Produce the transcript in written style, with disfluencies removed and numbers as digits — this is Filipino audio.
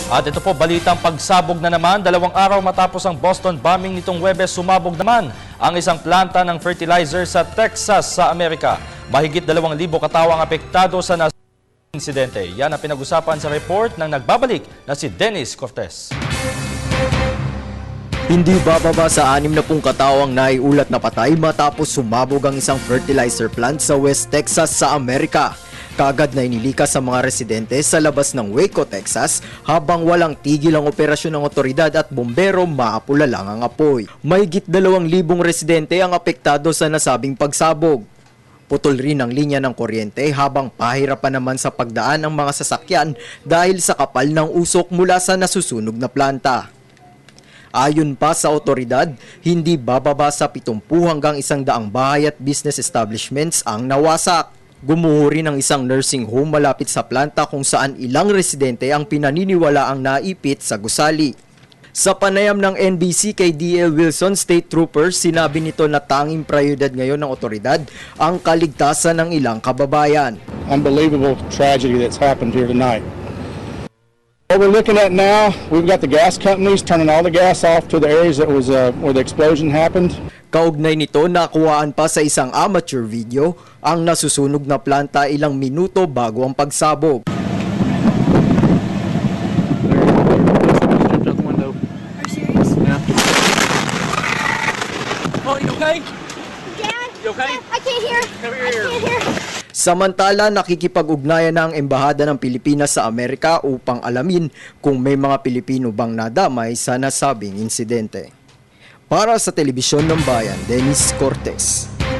At ito po, balitang pagsabog na naman. 2 araw matapos ang Boston bombing nitong Huwebes, sumabog naman ang isang planta ng fertilizer sa Texas sa Amerika. Mahigit 2,000 katao ang apektado sa insidente. Yan ang pinag-usapan sa report ng nagbabalik na si Dennis Cortez. Hindi bababa sa 60 katao ang naiulat na patay matapos sumabog ang isang fertilizer plant sa West Texas sa Amerika. Kaagad na inilikas sa mga residente sa labas ng Waco, Texas, habang walang tigil ang operasyon ng otoridad at bombero, maapula lang ang apoy. Mahigit 2,000 residente ang apektado sa nasabing pagsabog. Putol rin ang linya ng kuryente habang pahirapan naman sa pagdaan ang mga sasakyan dahil sa kapal ng usok mula sa nasusunog na planta. Ayon pa sa otoridad, hindi bababa sa 70 hanggang 100 bahay at business establishments ang nawasak. Gumuho rin ang isang nursing home malapit sa planta kung saan ilang residente ang pinaniniwala ang naipit sa gusali. Sa panayam ng NBC kay D.L. Wilson, State Troopers, sinabi nito na tanging prioridad ngayon ng otoridad ang kaligtasan ng ilang kababayan. Unbelievable tragedy that's happened here tonight. What we're looking at now, we've got the gas companies turning all the gas off to the areas that was where the explosion happened. Kaugnay nito, nakuhaan pa sa isang amateur video ang nasusunog na planta ilang minuto bago ang pagsabog. Samantala, nakikipag-ugnayan na ang Embahada ng Pilipinas sa Amerika upang alamin kung may mga Pilipino bang nadamay sa nasabing insidente. Para sa Telebisyon ng Bayan, Dennis Cortez.